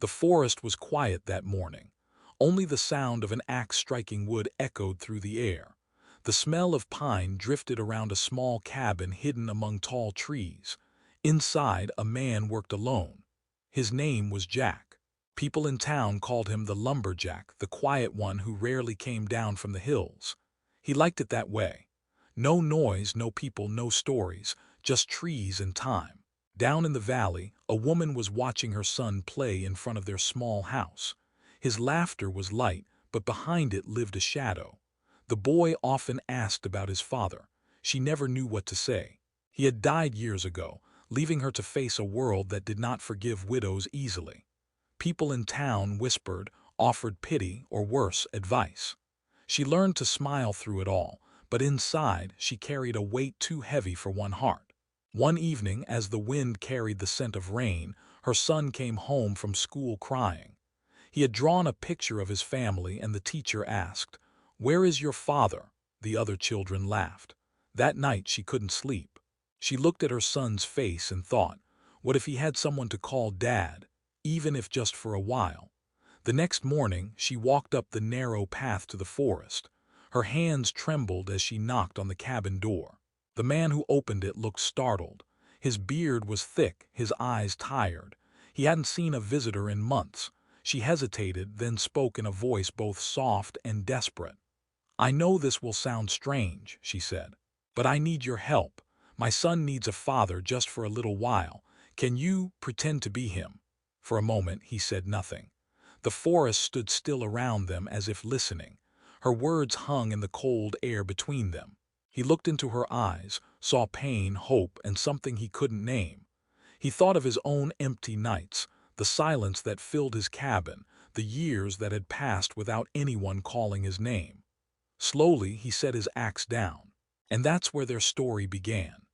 The forest was quiet that morning. Only the sound of an axe striking wood echoed through the air. The smell of pine drifted around a small cabin hidden among tall trees. Inside, a man worked alone. His name was Jack. People in town called him the Lumberjack, the quiet one who rarely came down from the hills. He liked it that way. No noise, no people, no stories, just trees and time. Down in the valley, a woman was watching her son play in front of their small house. His laughter was light, but behind it lived a shadow. The boy often asked about his father. She never knew what to say. He had died years ago, leaving her to face a world that did not forgive widows easily. People in town whispered, offered pity, or worse, advice. She learned to smile through it all, but inside she carried a weight too heavy for one heart. One evening, as the wind carried the scent of rain, her son came home from school crying. He had drawn a picture of his family, and the teacher asked, "Where is your father?" The other children laughed. That night she couldn't sleep. She looked at her son's face and thought, what if he had someone to call Dad, even if just for a while? The next morning she walked up the narrow path to the forest. Her hands trembled as she knocked on the cabin door. The man who opened it looked startled. His beard was thick, his eyes tired. He hadn't seen a visitor in months. She hesitated, then spoke in a voice both soft and desperate. "I know this will sound strange," she said, "but I need your help. My son needs a father just for a little while. Can you pretend to be him?" For a moment he said nothing. The forest stood still around them as if listening. Her words hung in the cold air between them. He looked into her eyes, saw pain, hope, and something he couldn't name. He thought of his own empty nights, the silence that filled his cabin, the years that had passed without anyone calling his name. Slowly he set his axe down. And that's where their story began.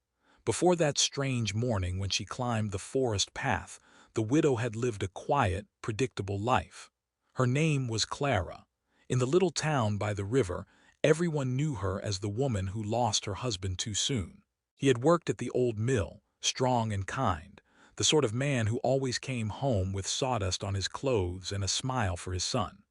Before that strange morning when she climbed the forest path, the widow had lived a quiet, predictable life. Her name was Clara. In the little town by the river, everyone knew her as the woman who lost her husband too soon. He had worked at the old mill, strong and kind, the sort of man who always came home with sawdust on his clothes and a smile for his son.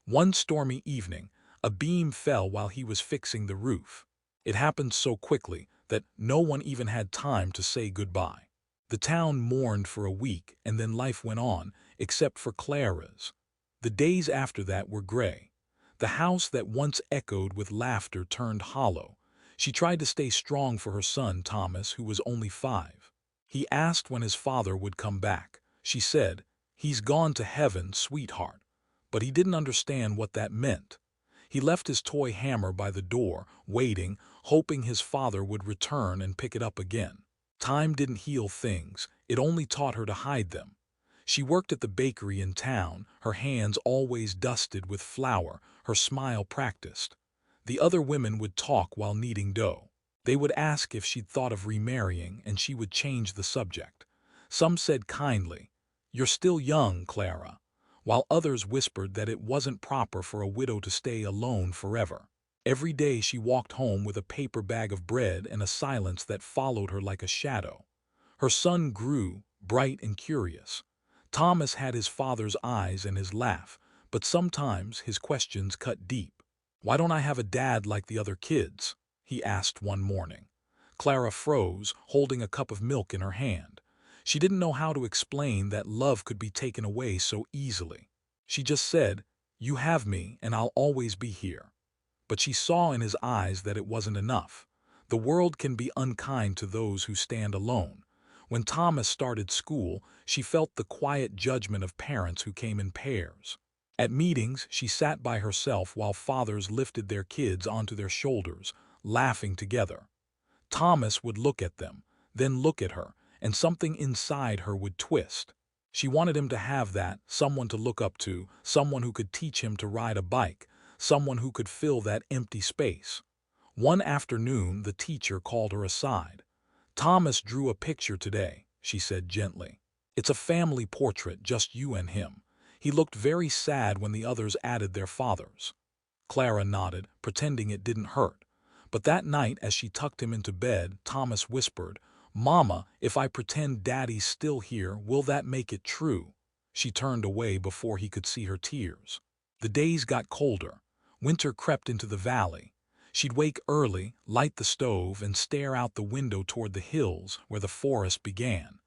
One stormy evening, a beam fell while he was fixing the roof. It happened so quickly that no one even had time to say goodbye. The town mourned for a week, and then life went on, except for Clara's. The days after that were gray. The house that once echoed with laughter turned hollow. She tried to stay strong for her son, Thomas, who was only 5. He asked when his father would come back. She said, "He's gone to heaven, sweetheart." But he didn't understand what that meant. He left his toy hammer by the door, waiting, hoping his father would return and pick it up again. Time didn't heal things, it only taught her to hide them. She worked at the bakery in town, her hands always dusted with flour, her smile practiced. The other women would talk while kneading dough. They would ask if she'd thought of remarrying, and she would change the subject. Some said kindly, "You're still young, Clara," while others whispered that it wasn't proper for a widow to stay alone forever. Every day she walked home with a paper bag of bread and a silence that followed her like a shadow. Her son grew, bright and curious. Thomas had his father's eyes and his laugh, but sometimes his questions cut deep. "Why don't I have a dad like the other kids?" he asked one morning. Clara froze, holding a cup of milk in her hand. She didn't know how to explain that love could be taken away so easily. She just said, "You have me, and I'll always be here." But she saw in his eyes that it wasn't enough. The world can be unkind to those who stand alone. When Thomas started school, she felt the quiet judgment of parents who came in pairs. At meetings, she sat by herself while fathers lifted their kids onto their shoulders, laughing together. Thomas would look at them, then look at her, and something inside her would twist. She wanted him to have that, someone to look up to, someone who could teach him to ride a bike, someone who could fill that empty space. One afternoon, the teacher called her aside. "Thomas drew a picture today," she said gently. "It's a family portrait, just you and him." He looked very sad when the others added their fathers. Clara nodded, pretending it didn't hurt. But that night, as she tucked him into bed, Thomas whispered, "Mama, if I pretend Daddy's still here, will that make it true?" She turned away before he could see her tears. The days got colder. Winter crept into the valley. She'd wake early, light the stove, and stare out the window toward the hills where the forest began.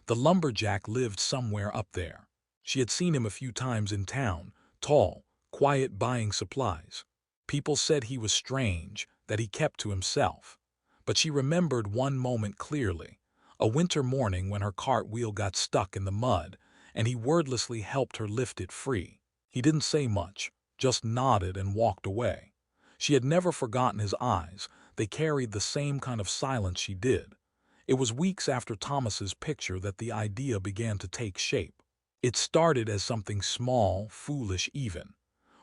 The lumberjack lived somewhere up there. She had seen him a few times in town, tall, quiet, buying supplies. People said he was strange, that he kept to himself. But she remembered one moment clearly, a winter morning when her cart wheel got stuck in the mud, and he wordlessly helped her lift it free. He didn't say much, just nodded and walked away. She had never forgotten his eyes. They carried the same kind of silence she did. It was weeks after Thomas's picture that the idea began to take shape. It started as something small, foolish even.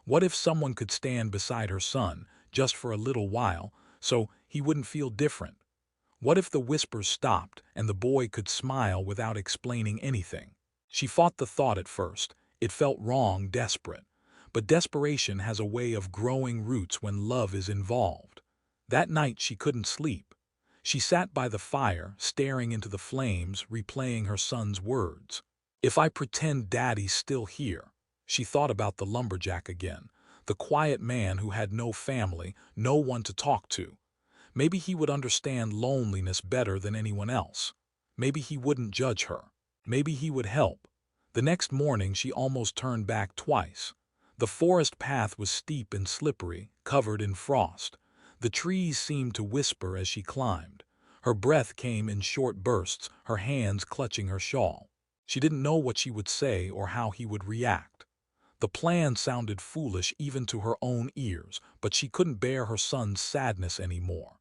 What if someone could stand beside her son, just for a little while, so he wouldn't feel different? What if the whispers stopped and the boy could smile without explaining anything? She fought the thought at first. It felt wrong, desperate. But desperation has a way of growing roots when love is involved. That night she couldn't sleep. She sat by the fire, staring into the flames, replaying her son's words. If I pretend Daddy's still here. She thought about the lumberjack again, the quiet man who had no family, no one to talk to. Maybe he would understand loneliness better than anyone else. Maybe he wouldn't judge her. Maybe he would help. The next morning she almost turned back twice. The forest path was steep and slippery, covered in frost. The trees seemed to whisper as she climbed. Her breath came in short bursts, her hands clutching her shawl. She didn't know what she would say or how he would react. The plan sounded foolish even to her own ears, but she couldn't bear her son's sadness anymore.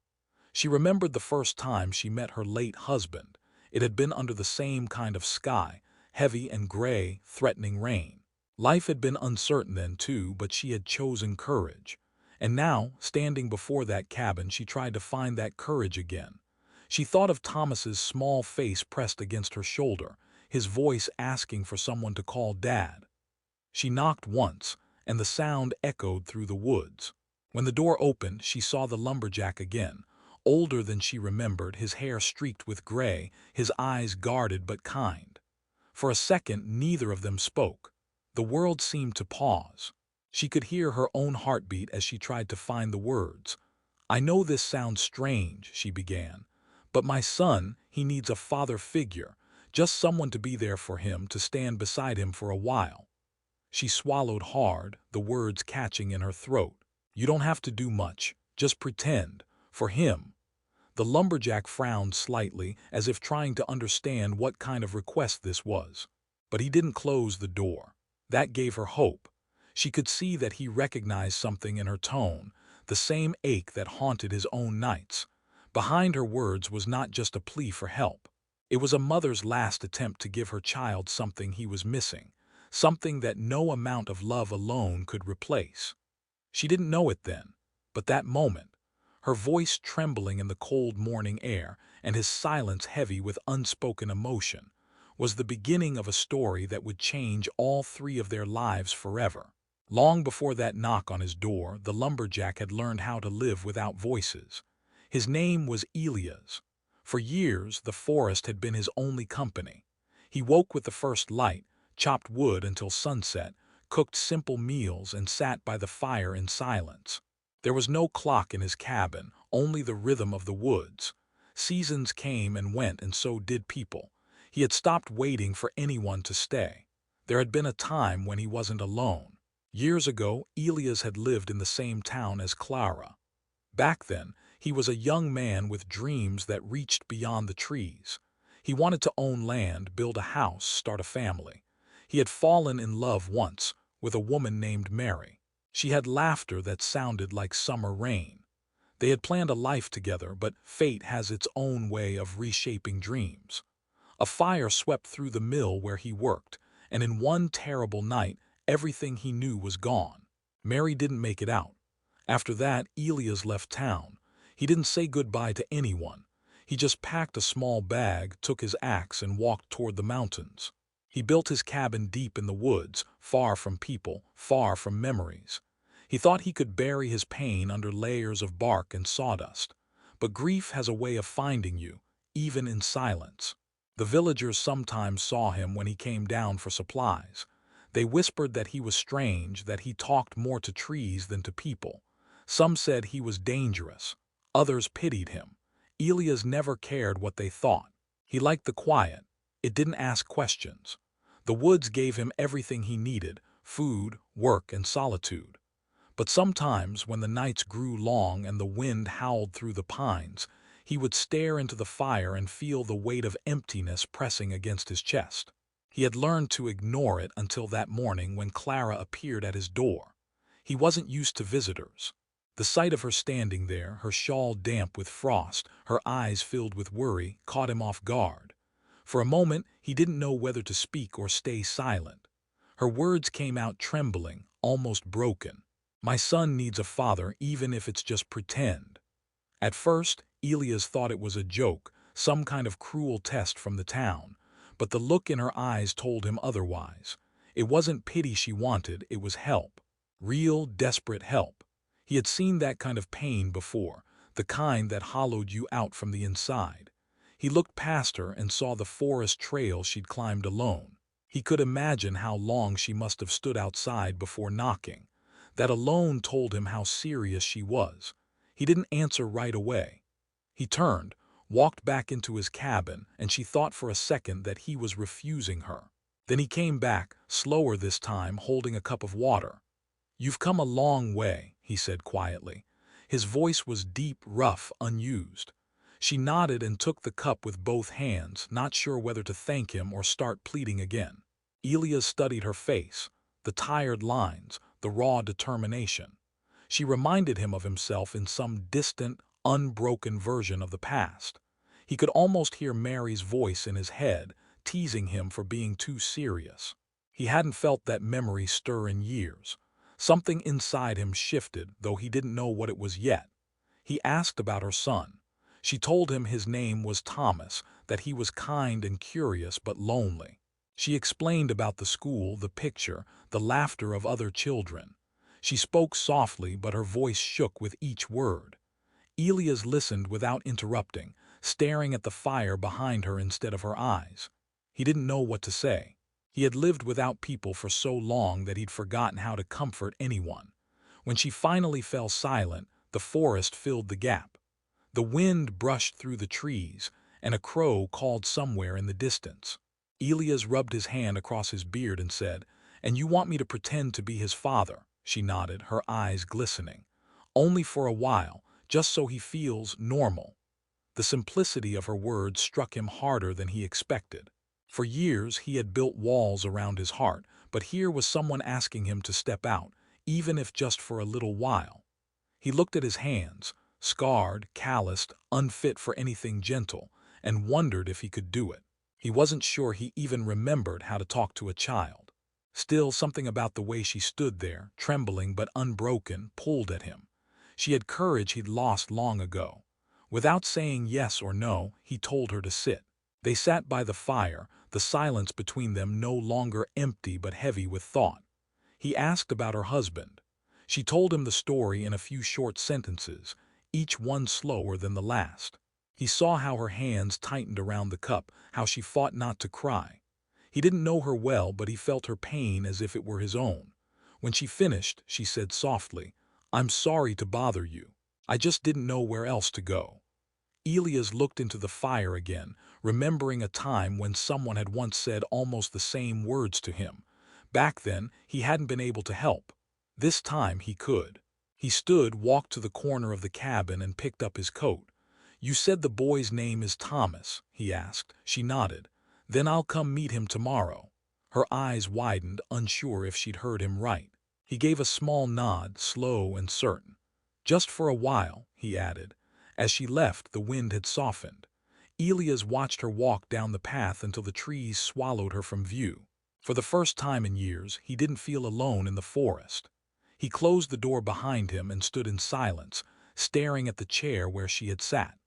She remembered the first time she met her late husband. It had been under the same kind of sky, heavy and gray, threatening rain. Life had been uncertain then too, but she had chosen courage. And now, standing before that cabin, she tried to find that courage again. She thought of Thomas's small face pressed against her shoulder, his voice asking for someone to call Dad. She knocked once, and the sound echoed through the woods. When the door opened, she saw the lumberjack again, older than she remembered, his hair streaked with gray, his eyes guarded but kind. For a second, neither of them spoke. The world seemed to pause. She could hear her own heartbeat as she tried to find the words. "I know this sounds strange," she began, "but my son, he needs a father figure, just someone to be there for him, to stand beside him for a while." She swallowed hard, the words catching in her throat. "You don't have to do much, just pretend, for him." The lumberjack frowned slightly, as if trying to understand what kind of request this was. But he didn't close the door. That gave her hope. She could see that he recognized something in her tone, the same ache that haunted his own nights. Behind her words was not just a plea for help. It was a mother's last attempt to give her child something he was missing, something that no amount of love alone could replace. She didn't know it then, but that moment, her voice trembling in the cold morning air and his silence heavy with unspoken emotion, was the beginning of a story that would change all three of their lives forever. Long before that knock on his door, the lumberjack had learned how to live without voices. His name was Elias. For years, the forest had been his only company. He woke with the first light, chopped wood until sunset, cooked simple meals, and sat by the fire in silence. There was no clock in his cabin, only the rhythm of the woods. Seasons came and went, and so did people. He had stopped waiting for anyone to stay. There had been a time when he wasn't alone. Years ago, Elias had lived in the same town as Clara. Back then, he was a young man with dreams that reached beyond the trees. He wanted to own land, build a house, start a family. He had fallen in love once, with a woman named Mary. She had laughter that sounded like summer rain. They had planned a life together, but fate has its own way of reshaping dreams. A fire swept through the mill where he worked, and in one terrible night, everything he knew was gone. Mary didn't make it out. After that, Elias left town. He didn't say goodbye to anyone. He just packed a small bag, took his axe, and walked toward the mountains. He built his cabin deep in the woods, far from people, far from memories. He thought he could bury his pain under layers of bark and sawdust. But grief has a way of finding you, even in silence. The villagers sometimes saw him when he came down for supplies. They whispered that he was strange, that he talked more to trees than to people. Some said he was dangerous. Others pitied him. Elias never cared what they thought. He liked the quiet. It didn't ask questions. The woods gave him everything he needed: food, work, and solitude. But sometimes, when the nights grew long and the wind howled through the pines, he would stare into the fire and feel the weight of emptiness pressing against his chest. He had learned to ignore it until that morning when Clara appeared at his door. He wasn't used to visitors. The sight of her standing there, her shawl damp with frost, her eyes filled with worry, caught him off guard. For a moment, he didn't know whether to speak or stay silent. Her words came out trembling, almost broken. "My son needs a father, even if it's just pretend." At first, Elias thought it was a joke, some kind of cruel test from the town, but the look in her eyes told him otherwise. It wasn't pity she wanted, it was help. Real, desperate help. He had seen that kind of pain before, the kind that hollowed you out from the inside. He looked past her and saw the forest trail she'd climbed alone. He could imagine how long she must have stood outside before knocking. That alone told him how serious she was. He didn't answer right away. He turned, walked back into his cabin, and she thought for a second that he was refusing her. Then he came back, slower this time, holding a cup of water. "You've come a long way," he said quietly. His voice was deep, rough, unused. She nodded and took the cup with both hands, not sure whether to thank him or start pleading again. Elias studied her face, the tired lines, the raw determination. She reminded him of himself in some distant, unbroken version of the past. He could almost hear Mary's voice in his head, teasing him for being too serious. He hadn't felt that memory stir in years. Something inside him shifted, though he didn't know what it was yet. He asked about her son. She told him his name was Thomas, that he was kind and curious but lonely. She explained about the school, the picture, the laughter of other children. She spoke softly, but her voice shook with each word. Elias listened without interrupting, staring at the fire behind her instead of her eyes. He didn't know what to say. He had lived without people for so long that he'd forgotten how to comfort anyone. When she finally fell silent, the forest filled the gap. The wind brushed through the trees, and a crow called somewhere in the distance. Elias rubbed his hand across his beard and said, "And you want me to pretend to be his father?" She nodded, her eyes glistening. "Only for a while, just so he feels normal." The simplicity of her words struck him harder than he expected. For years he had built walls around his heart, but here was someone asking him to step out, even if just for a little while. He looked at his hands, scarred, calloused, unfit for anything gentle, and wondered if he could do it. He wasn't sure he even remembered how to talk to a child. Still, something about the way she stood there, trembling but unbroken, pulled at him. She had courage he'd lost long ago. Without saying yes or no, he told her to sit. They sat by the fire, the silence between them no longer empty but heavy with thought. He asked about her husband. She told him the story in a few short sentences, each one slower than the last. He saw how her hands tightened around the cup, how she fought not to cry. He didn't know her well, but he felt her pain as if it were his own. When she finished, she said softly, "I'm sorry to bother you. I just didn't know where else to go." Elias looked into the fire again, remembering a time when someone had once said almost the same words to him. Back then, he hadn't been able to help. This time he could. He stood, walked to the corner of the cabin, and picked up his coat. "You said the boy's name is Thomas," he asked. She nodded. "Then I'll come meet him tomorrow." Her eyes widened, unsure if she'd heard him right. He gave a small nod, slow and certain. "Just for a while," he added. As she left, the wind had softened. Elias watched her walk down the path until the trees swallowed her from view. For the first time in years, he didn't feel alone in the forest. He closed the door behind him and stood in silence, staring at the chair where she had sat.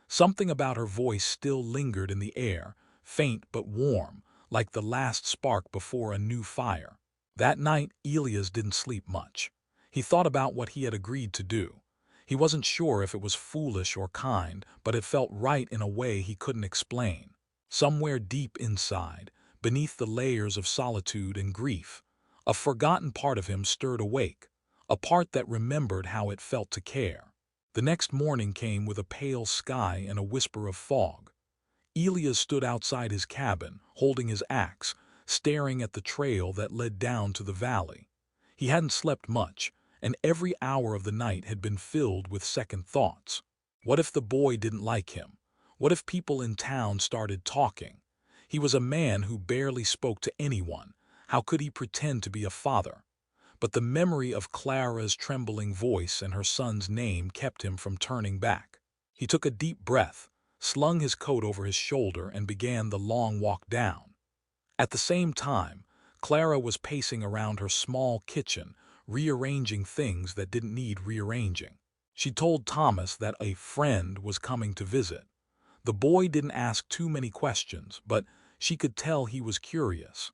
Something about her voice still lingered in the air, faint but warm, like the last spark before a new fire. That night, Elias didn't sleep much. He thought about what he had agreed to do. He wasn't sure if it was foolish or kind, but it felt right in a way he couldn't explain. Somewhere deep inside, beneath the layers of solitude and grief, a forgotten part of him stirred awake, a part that remembered how it felt to care. The next morning came with a pale sky and a whisper of fog. Elias stood outside his cabin, holding his axe, staring at the trail that led down to the valley. He hadn't slept much, and every hour of the night had been filled with second thoughts. What if the boy didn't like him? What if people in town started talking? He was a man who barely spoke to anyone. How could he pretend to be a father? But the memory of Clara's trembling voice and her son's name kept him from turning back. He took a deep breath, slung his coat over his shoulder, and began the long walk down. At the same time, Clara was pacing around her small kitchen, rearranging things that didn't need rearranging. She told Thomas that a friend was coming to visit. The boy didn't ask too many questions, but she could tell he was curious.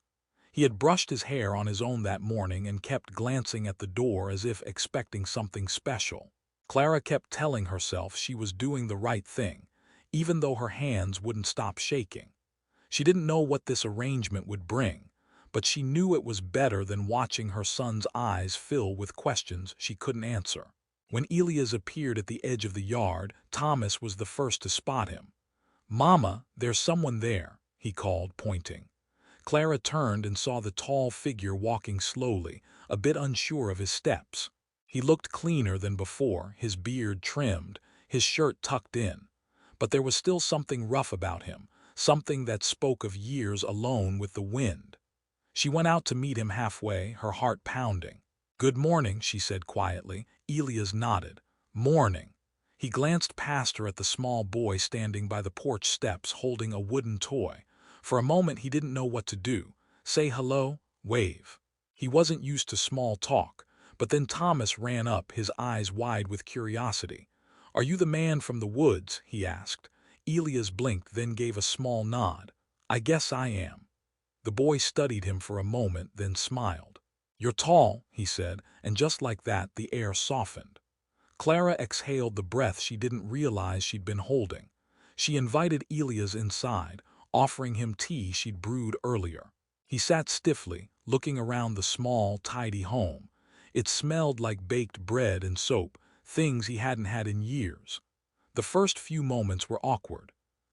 He had brushed his hair on his own that morning and kept glancing at the door as if expecting something special. Clara kept telling herself she was doing the right thing, even though her hands wouldn't stop shaking. She didn't know what this arrangement would bring, but she knew it was better than watching her son's eyes fill with questions she couldn't answer. When Elias appeared at the edge of the yard, Thomas was the first to spot him. "Mama, there's someone there," he called, pointing. Clara turned and saw the tall figure walking slowly, a bit unsure of his steps. He looked cleaner than before, his beard trimmed, his shirt tucked in. But there was still something rough about him, something that spoke of years alone with the wind. She went out to meet him halfway, her heart pounding. "Good morning," she said quietly. Elias nodded. "Morning." He glanced past her at the small boy standing by the porch steps holding a wooden toy. For a moment he didn't know what to do. Say hello, wave. He wasn't used to small talk, but then Thomas ran up, his eyes wide with curiosity. "Are you the man from the woods?" he asked. Elias blinked, then gave a small nod. "I guess I am." The boy studied him for a moment, then smiled. "You're tall," he said, and just like that the air softened. Clara exhaled the breath she didn't realize she'd been holding. She invited Elias inside, offering him tea she'd brewed earlier. He sat stiffly, looking around the small, tidy home. It smelled like baked bread and soap, things he hadn't had in years. The first few moments were awkward.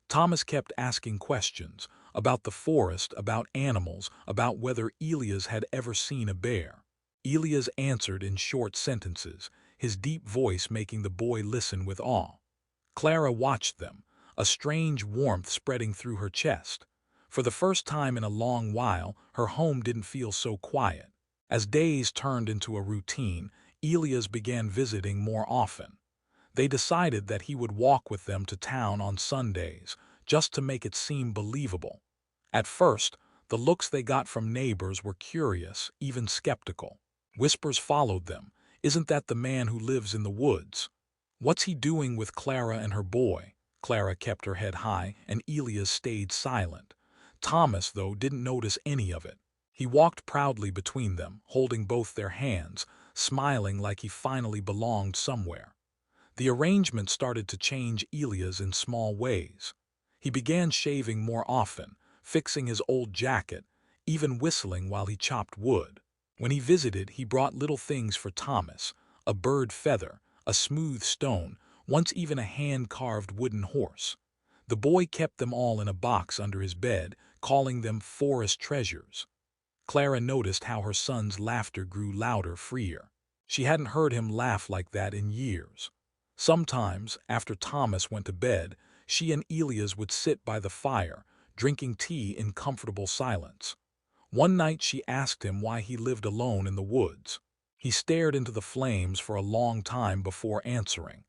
Thomas kept asking questions about the forest, about animals, about whether Elias had ever seen a bear. Elias answered in short sentences, his deep voice making the boy listen with awe. Clara watched them, a strange warmth spreading through her chest. For the first time in a long while, her home didn't feel so quiet. As days turned into a routine, Elias began visiting more often. They decided that he would walk with them to town on Sundays, just to make it seem believable. At first, the looks they got from neighbors were curious, even skeptical. Whispers followed them. "Isn't that the man who lives in the woods? What's he doing with Clara and her boy?" Clara kept her head high, and Elias stayed silent. Thomas, though, didn't notice any of it. He walked proudly between them, holding both their hands, smiling like he finally belonged somewhere. The arrangement started to change Elias in small ways. He began shaving more often, fixing his old jacket, even whistling while he chopped wood. When he visited, he brought little things for Thomas, a bird feather, a smooth stone, once even a hand-carved wooden horse. The boy kept them all in a box under his bed, calling them forest treasures. Clara noticed how her son's laughter grew louder, freer. She hadn't heard him laugh like that in years. Sometimes, after Thomas went to bed, she and Elias would sit by the fire, drinking tea in comfortable silence. One night she asked him why he lived alone in the woods. He stared into the flames for a long time before answering.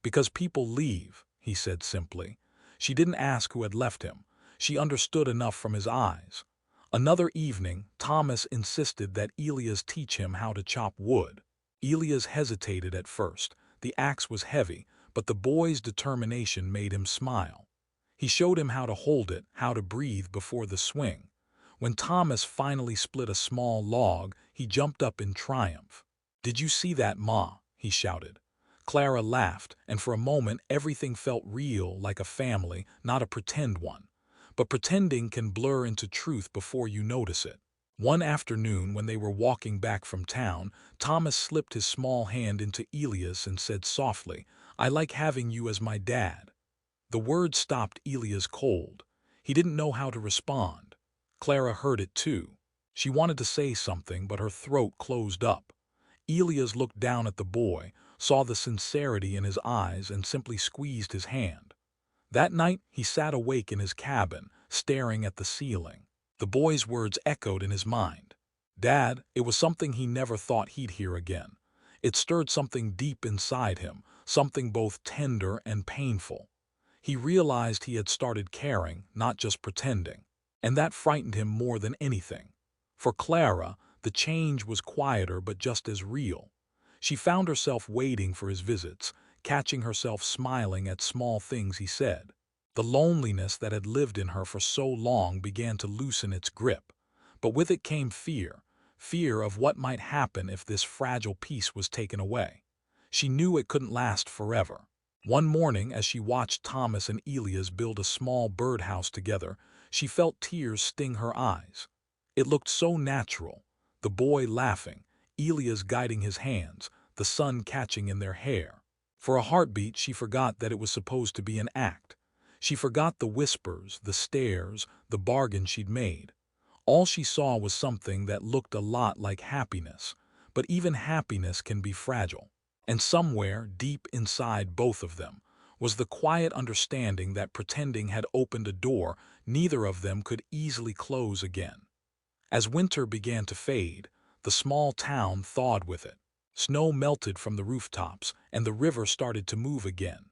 "Because people leave," he said simply. She didn't ask who had left him. She understood enough from his eyes. Another evening, Thomas insisted that Elias teach him how to chop wood. Elias hesitated at first. The axe was heavy, but the boy's determination made him smile. He showed him how to hold it, how to breathe before the swing. When Thomas finally split a small log, he jumped up in triumph. "Did you see that, Ma?" he shouted. Clara laughed, and for a moment everything felt real, like a family, not a pretend one. but pretending can blur into truth before you notice it. One afternoon, when they were walking back from town, Thomas slipped his small hand into Elia's and said softly, "I like having you as my dad." The word stopped Elia's cold. He didn't know how to respond. Clara heard it too. She wanted to say something, but her throat closed up. Elias looked down at the boy, saw the sincerity in his eyes, and simply squeezed his hand. That night, he sat awake in his cabin, staring at the ceiling. The boy's words echoed in his mind. Dad, it was something he never thought he'd hear again. It stirred something deep inside him, something both tender and painful. He realized he had started caring, not just pretending. And that frightened him more than anything. For Clara, the change was quieter but just as real. She found herself waiting for his visits, catching herself smiling at small things he said. The loneliness that had lived in her for so long began to loosen its grip. But with it came fear, fear of what might happen if this fragile peace was taken away. She knew it couldn't last forever. One morning, as she watched Thomas and Elias build a small birdhouse together, she felt tears sting her eyes. It looked so natural, the boy laughing, Elias guiding his hands, the sun catching in their hair. For a heartbeat, she forgot that it was supposed to be an act. She forgot the whispers, the stares, the bargain she'd made. All she saw was something that looked a lot like happiness, but even happiness can be fragile. And somewhere, deep inside both of them, was the quiet understanding that pretending had opened a door neither of them could easily close again. As winter began to fade, the small town thawed with it. Snow melted from the rooftops, and the river started to move again.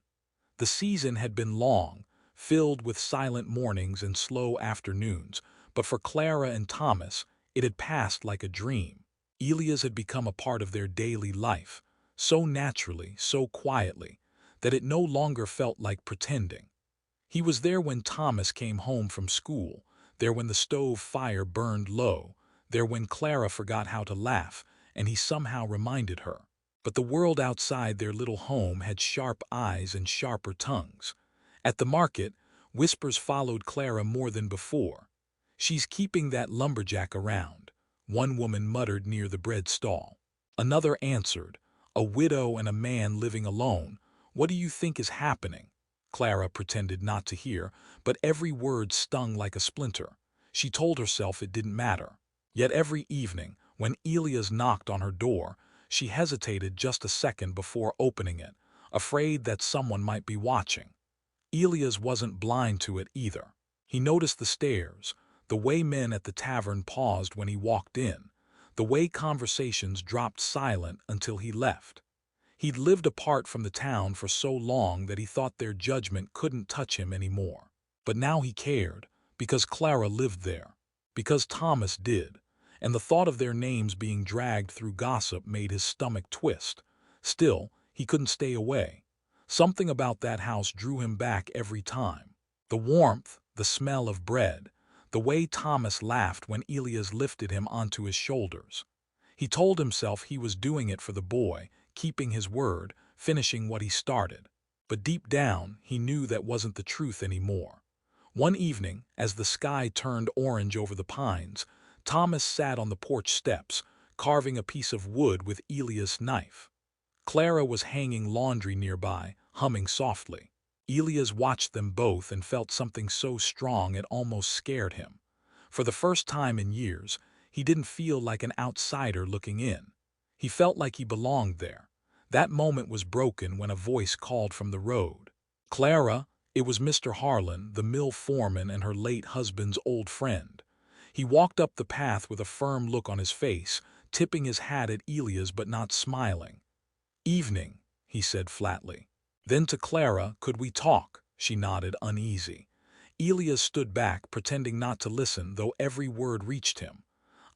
The season had been long, filled with silent mornings and slow afternoons, but for Clara and Thomas, it had passed like a dream. Elias had become a part of their daily life, so naturally, so quietly, that it no longer felt like pretending. He was there when Thomas came home from school, there when the stove fire burned low, there when Clara forgot how to laugh, and he somehow reminded her. But the world outside their little home had sharp eyes and sharper tongues. At the market, whispers followed Clara more than before. "She's keeping that lumberjack around," one woman muttered near the bread stall. Another answered, "A widow and a man living alone. What do you think is happening?" Clara pretended not to hear, but every word stung like a splinter. She told herself it didn't matter. Yet every evening, when Elias knocked on her door, she hesitated just a second before opening it, afraid that someone might be watching. Elias wasn't blind to it either. He noticed the stares, the way men at the tavern paused when he walked in, the way conversations dropped silent until he left. He'd lived apart from the town for so long that he thought their judgment couldn't touch him anymore. But now he cared, because Clara lived there, because Thomas did, and the thought of their names being dragged through gossip made his stomach twist. Still, he couldn't stay away. Something about that house drew him back every time. The warmth, the smell of bread, the way Thomas laughed when Elias lifted him onto his shoulders. He told himself he was doing it for the boy, keeping his word, finishing what he started. But deep down, he knew that wasn't the truth anymore. One evening, as the sky turned orange over the pines, Thomas sat on the porch steps, carving a piece of wood with Elias' knife. Clara was hanging laundry nearby, humming softly. Elias watched them both and felt something so strong it almost scared him. For the first time in years, he didn't feel like an outsider looking in. He felt like he belonged there. That moment was broken when a voice called from the road. "Clara!" It was Mr. Harlan, the mill foreman and her late husband's old friend. He walked up the path with a firm look on his face, tipping his hat at Elias but not smiling. "Evening," he said flatly. Then to Clara, "Could we talk?" She nodded, uneasy. Elias stood back, pretending not to listen, though every word reached him.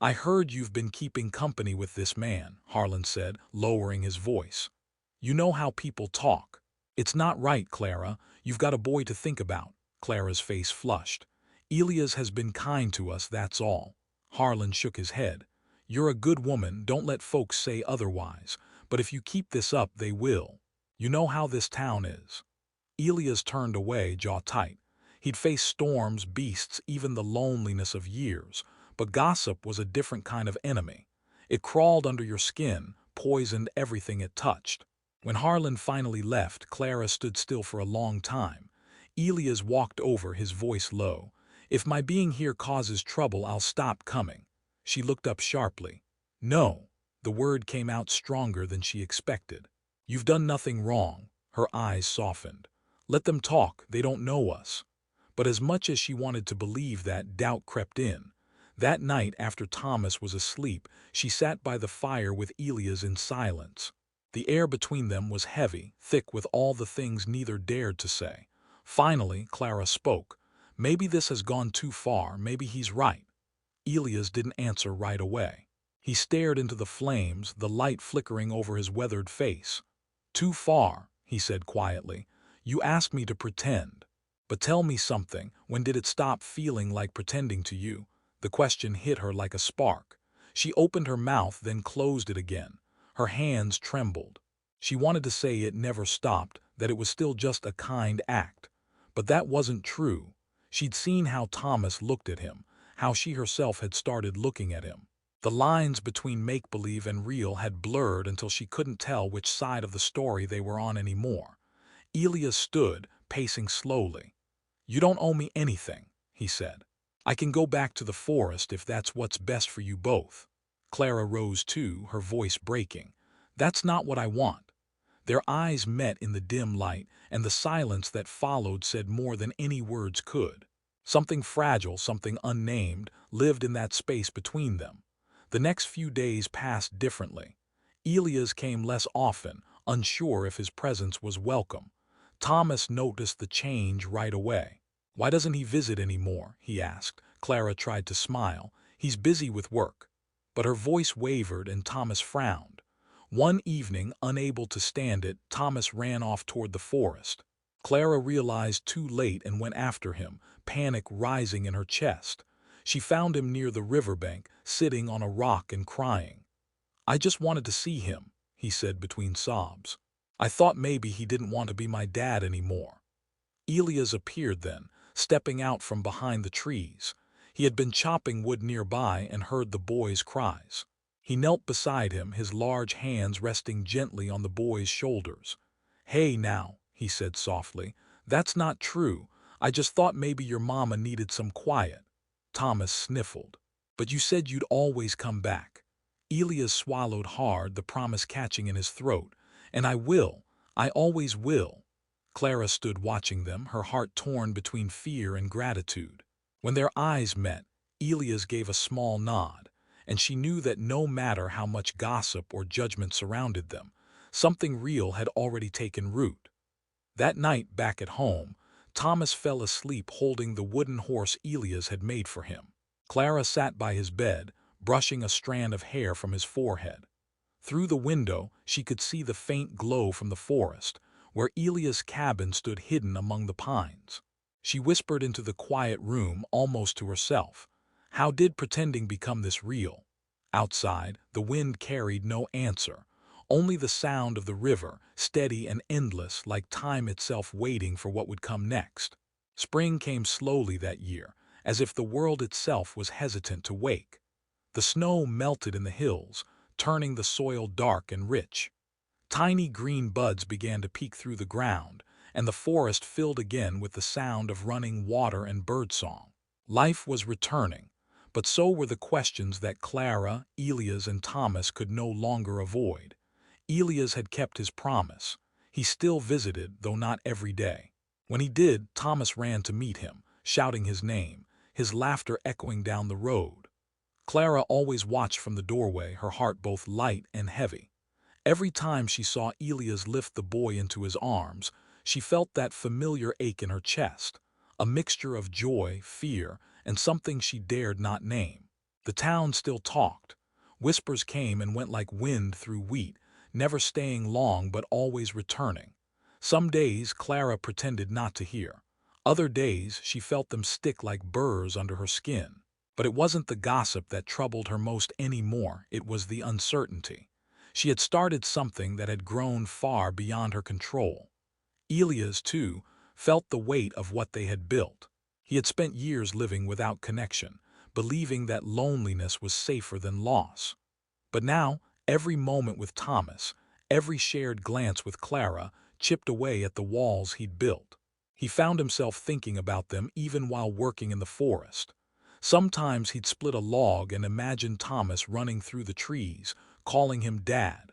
"I heard you've been keeping company with this man," Harlan said, lowering his voice. "You know how people talk. It's not right, Clara. You've got a boy to think about." Clara's face flushed. "Elias has been kind to us, that's all." Harlan shook his head. "You're a good woman, don't let folks say otherwise. But if you keep this up, they will. You know how this town is." Elias turned away, jaw tight. He'd faced storms, beasts, even the loneliness of years, but gossip was a different kind of enemy. It crawled under your skin, poisoned everything it touched. When Harlan finally left, Clara stood still for a long time. Elias walked over, his voice low. "If my being here causes trouble, I'll stop coming." She looked up sharply. "No." The word came out stronger than she expected. "You've done nothing wrong." Her eyes softened. "Let them talk, they don't know us." But as much as she wanted to believe that, doubt crept in. That night, after Thomas was asleep, she sat by the fire with Elias in silence. The air between them was heavy, thick with all the things neither dared to say. Finally, Clara spoke. "Maybe this has gone too far, maybe he's right." Elias didn't answer right away. He stared into the flames, the light flickering over his weathered face. "Too far," he said quietly. "You asked me to pretend. But tell me something, when did it stop feeling like pretending to you?" The question hit her like a spark. She opened her mouth, then closed it again. Her hands trembled. She wanted to say it never stopped, that it was still just a kind act. But that wasn't true. She'd seen how Thomas looked at him, how she herself had started looking at him. The lines between make-believe and real had blurred until she couldn't tell which side of the story they were on anymore. Elias stood, pacing slowly. "You don't owe me anything," he said. "I can go back to the forest if that's what's best for you both." Clara rose too, her voice breaking. "That's not what I want." Their eyes met in the dim light, and the silence that followed said more than any words could. Something fragile, something unnamed, lived in that space between them. The next few days passed differently. Elias came less often, unsure if his presence was welcome. Thomas noticed the change right away. "Why doesn't he visit anymore?" he asked. Clara tried to smile. "He's busy with work." But her voice wavered and Thomas frowned. One evening, unable to stand it, Thomas ran off toward the forest. Clara realized too late and went after him, panic rising in her chest. She found him near the riverbank, sitting on a rock and crying. "I just wanted to see him," he said between sobs. "I thought maybe he didn't want to be my dad anymore." Elias appeared then, stepping out from behind the trees. He had been chopping wood nearby and heard the boy's cries. He knelt beside him, his large hands resting gently on the boy's shoulders. "Hey now," he said softly, "that's not true. I just thought maybe your mama needed some quiet." Thomas sniffled. "But you said you'd always come back." Elias swallowed hard, the promise catching in his throat. "And I will. I always will." Clara stood watching them, her heart torn between fear and gratitude. When their eyes met, Elias gave a small nod, and she knew that no matter how much gossip or judgment surrounded them, something real had already taken root. That night, back at home, Thomas fell asleep holding the wooden horse Elias had made for him. Clara sat by his bed, brushing a strand of hair from his forehead. Through the window, she could see the faint glow from the forest, where Elias' cabin stood hidden among the pines. She whispered into the quiet room, almost to herself. How did pretending become this real? Outside, the wind carried no answer, only the sound of the river, steady and endless, like time itself waiting for what would come next. Spring came slowly that year, as if the world itself was hesitant to wake. The snow melted in the hills, turning the soil dark and rich. Tiny green buds began to peek through the ground, and the forest filled again with the sound of running water and birdsong. Life was returning, but so were the questions that Clara, Elias, and Thomas could no longer avoid. Elias had kept his promise. He still visited, though not every day. When he did, Thomas ran to meet him, shouting his name, his laughter echoing down the road. Clara always watched from the doorway, her heart both light and heavy. Every time she saw Elias lift the boy into his arms, she felt that familiar ache in her chest, a mixture of joy, fear, and something she dared not name. The town still talked. Whispers came and went like wind through wheat, never staying long but always returning. Some days Clara pretended not to hear. Other days she felt them stick like burrs under her skin. But it wasn't the gossip that troubled her most anymore, it was the uncertainty. She had started something that had grown far beyond her control. Elias, too, felt the weight of what they had built. He had spent years living without connection, believing that loneliness was safer than loss. But now, every moment with Thomas, every shared glance with Clara, chipped away at the walls he'd built. He found himself thinking about them even while working in the forest. Sometimes he'd split a log and imagine Thomas running through the trees, calling him Dad.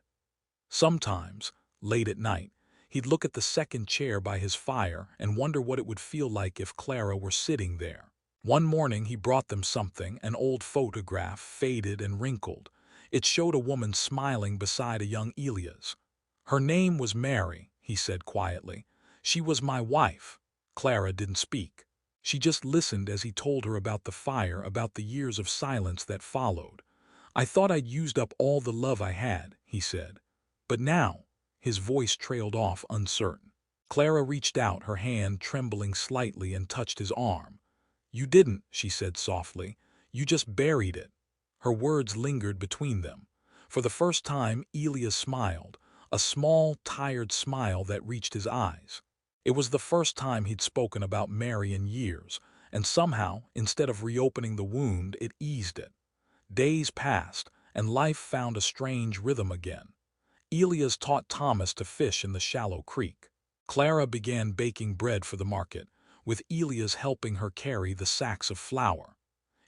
Sometimes, late at night, he'd look at the second chair by his fire and wonder what it would feel like if Clara were sitting there. One morning he brought them something, an old photograph, faded and wrinkled. It showed a woman smiling beside a young Elias. "Her name was Mary," he said quietly. "She was my wife." Clara didn't speak. She just listened as he told her about the fire, about the years of silence that followed. "I thought I'd used up all the love I had," he said. "But now," his voice trailed off uncertain. Clara reached out, her hand trembling slightly, and touched his arm. "You didn't," she said softly. "You just buried it." Her words lingered between them. For the first time, Elias smiled, a small, tired smile that reached his eyes. It was the first time he'd spoken about Mary in years, and somehow, instead of reopening the wound, it eased it. Days passed, and life found a strange rhythm again. Elias taught Thomas to fish in the shallow creek. Clara began baking bread for the market, with Elias helping her carry the sacks of flour.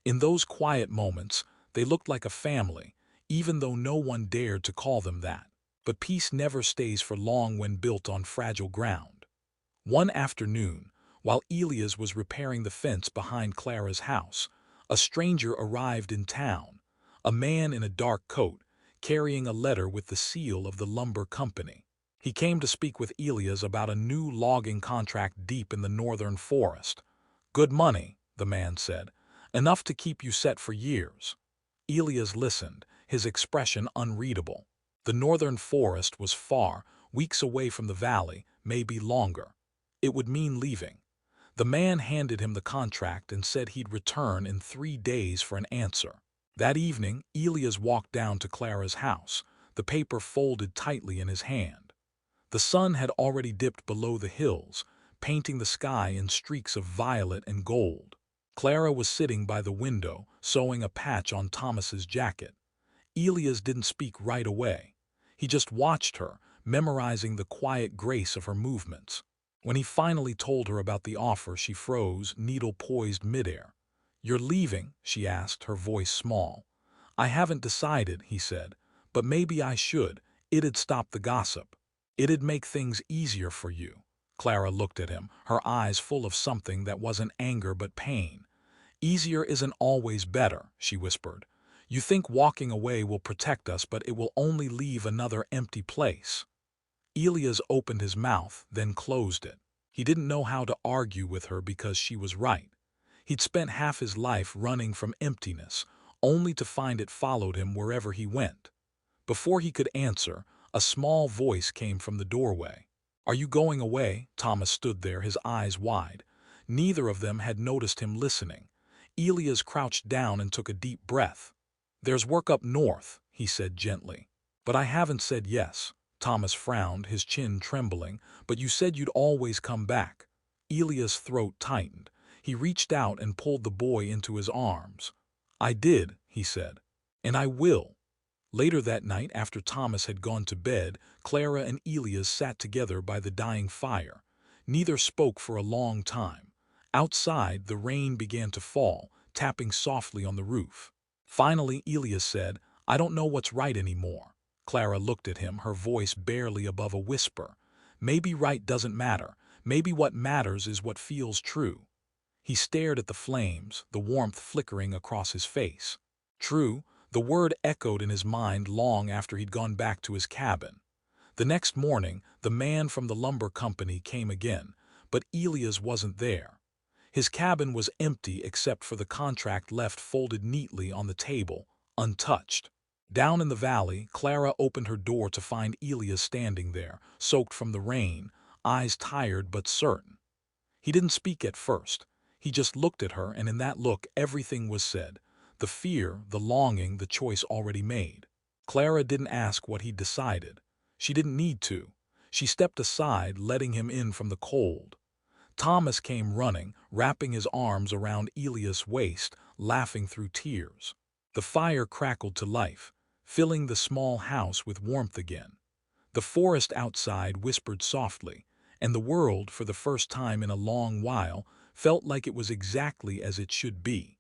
In those quiet moments, they looked like a family, even though no one dared to call them that. But peace never stays for long when built on fragile ground. One afternoon, while Elias was repairing the fence behind Clara's house, a stranger arrived in town, a man in a dark coat, carrying a letter with the seal of the lumber company. He came to speak with Elias about a new logging contract deep in the northern forest. "Good money," the man said. "Enough to keep you set for years." Elias listened, his expression unreadable. The northern forest was far, weeks away from the valley, maybe longer. It would mean leaving. The man handed him the contract and said he'd return in 3 days for an answer. That evening, Elias walked down to Clara's house, the paper folded tightly in his hand. The sun had already dipped below the hills, painting the sky in streaks of violet and gold. Clara was sitting by the window, sewing a patch on Thomas's jacket. Elias didn't speak right away. He just watched her, memorizing the quiet grace of her movements. When he finally told her about the offer, she froze, needle poised midair. "You're leaving?" she asked, her voice small. "I haven't decided," he said, "but maybe I should. It'd stop the gossip. It'd make things easier for you." Clara looked at him, her eyes full of something that wasn't anger but pain. "Easier isn't always better," she whispered. "You think walking away will protect us, but it will only leave another empty place." Elias opened his mouth, then closed it. He didn't know how to argue with her because she was right. He'd spent half his life running from emptiness, only to find it followed him wherever he went. Before he could answer, a small voice came from the doorway. "Are you going away?" Thomas stood there, his eyes wide. Neither of them had noticed him listening. Elias crouched down and took a deep breath. "There's work up north," he said gently. "But I haven't said yes." Thomas frowned, his chin trembling. "But you said you'd always come back." Elias' throat tightened. He reached out and pulled the boy into his arms. "I did," he said. "And I will." Later that night, after Thomas had gone to bed, Clara and Elias sat together by the dying fire. Neither spoke for a long time. Outside, the rain began to fall, tapping softly on the roof. Finally, Elias said, "I don't know what's right anymore." Clara looked at him, her voice barely above a whisper. "Maybe right doesn't matter. Maybe what matters is what feels true." He stared at the flames, the warmth flickering across his face. True, the word echoed in his mind long after he'd gone back to his cabin. The next morning, the man from the lumber company came again, but Elias wasn't there. His cabin was empty except for the contract left folded neatly on the table, untouched. Down in the valley, Clara opened her door to find Elias standing there, soaked from the rain, eyes tired but certain. He didn't speak at first. He just looked at her, and in that look everything was said. The fear, the longing, the choice already made. Clara didn't ask what he'd decided. She didn't need to. She stepped aside, letting him in from the cold. Thomas came running, wrapping his arms around Elia's waist, laughing through tears. The fire crackled to life, filling the small house with warmth again. The forest outside whispered softly, and the world, for the first time in a long while, felt like it was exactly as it should be.